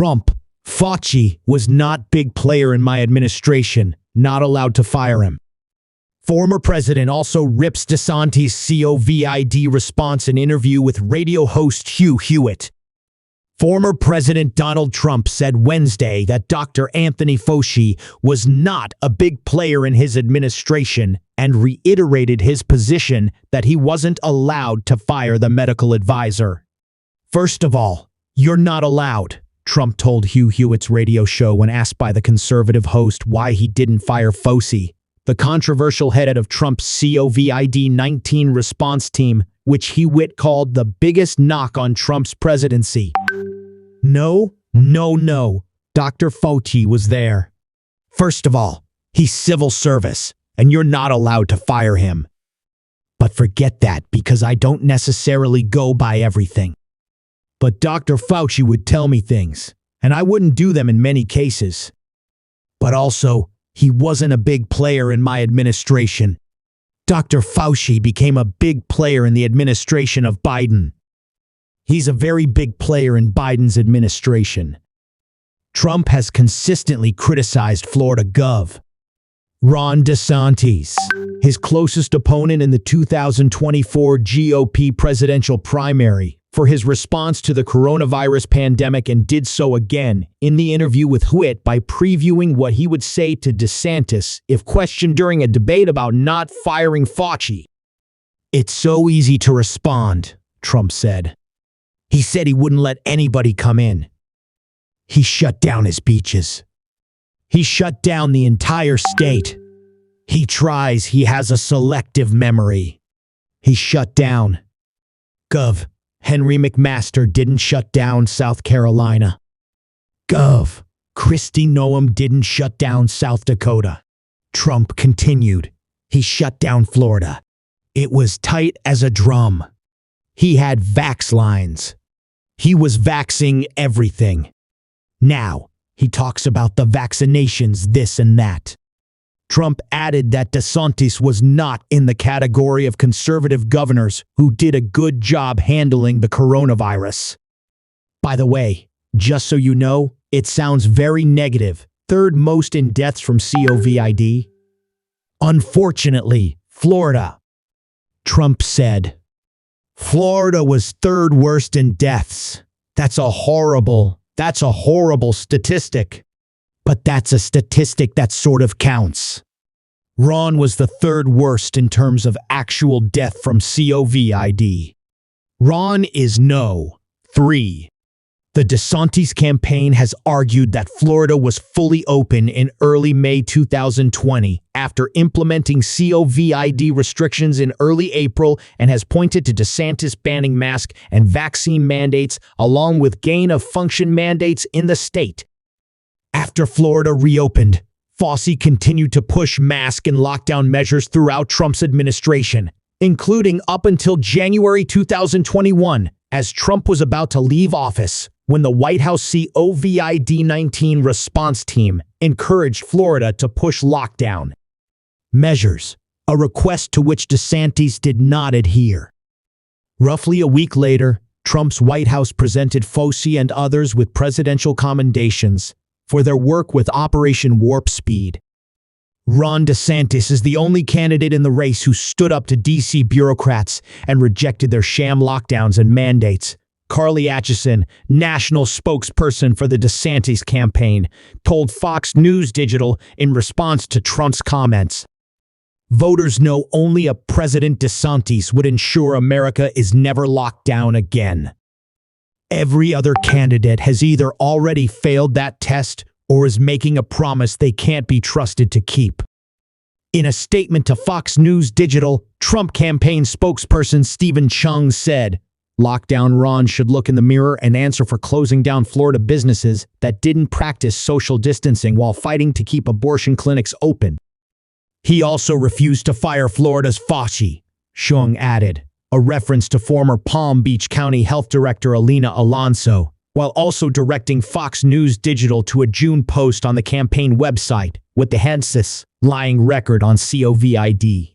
Trump, Fauci was not big player in my administration, not allowed to fire him. Former president also rips DeSantis COVID response in interview with radio host Hugh Hewitt. Former President Donald Trump said Wednesday that Dr. Anthony Fauci was not a big player in his administration and reiterated his position that he wasn't allowed to fire the medical advisor. First of all, you're not allowed, Trump told Hugh Hewitt's radio show when asked by the conservative host why he didn't fire Fauci, the controversial head of Trump's COVID-19 response team, which Hewitt called the biggest knock on Trump's presidency. No. Dr. Fauci was there. First of all, he's civil service, and you're not allowed to fire him. But forget that because I don't necessarily go by everything. But Dr. Fauci would tell me things, and I wouldn't do them in many cases. But also, he wasn't a big player in my administration. Dr. Fauci became a big player in the administration of Biden. He's a very big player in Biden's administration. Trump has consistently criticized Florida Gov. Ron DeSantis, his closest opponent in the 2024 GOP presidential primary, for his response to the coronavirus pandemic, and did so again in the interview with Hewitt by previewing what he would say to DeSantis if questioned during a debate about not firing Fauci. "It's so easy to respond," Trump said. He said he wouldn't let anybody come in. He shut down his beaches. He shut down the entire state. He has a selective memory. He shut down. Gov. Henry McMaster didn't shut down South Carolina. Gov. Kristi Noem didn't shut down South Dakota. Trump continued. He shut down Florida. It was tight as a drum. He had vax lines. He was vaxing everything. Now, he talks about the vaccinations, this and that. Trump added that DeSantis was not in the category of conservative governors who did a good job handling the coronavirus. By the way, just so you know, it sounds very negative. Third most in deaths from COVID. Unfortunately, Florida. Trump said, Florida was third worst in deaths. That's a horrible statistic. But that's a statistic that sort of counts. Ron was the third worst in terms of actual death from COVID. Ron is no. 3. The DeSantis campaign has argued that Florida was fully open in early May 2020 after implementing COVID restrictions in early April, and has pointed to DeSantis banning mask and vaccine mandates along with gain-of-function mandates in the state. After Florida reopened, Fauci continued to push mask and lockdown measures throughout Trump's administration, including up until January 2021, as Trump was about to leave office, when the White House COVID-19 response team encouraged Florida to push lockdown measures, a request to which DeSantis did not adhere. Roughly a week later, Trump's White House presented Fauci and others with presidential commendations for their work with Operation Warp Speed. Ron DeSantis is the only candidate in the race who stood up to D.C. bureaucrats and rejected their sham lockdowns and mandates. Carly Atchison, national spokesperson for the DeSantis campaign, told Fox News Digital in response to Trump's comments, "Voters know only a President DeSantis would ensure America is never locked down again. Every other candidate has either already failed that test or is making a promise they can't be trusted to keep." In a statement to Fox News Digital, Trump campaign spokesperson Stephen Chung said, "Lockdown Ron should look in the mirror and answer for closing down Florida businesses that didn't practice social distancing while fighting to keep abortion clinics open." He also refused to fire Florida's Fauci, Chung added, a reference to former Palm Beach County Health Director Alina Alonso, while also directing Fox News Digital to a June post on the campaign website with the headline "Lying Record on COVID."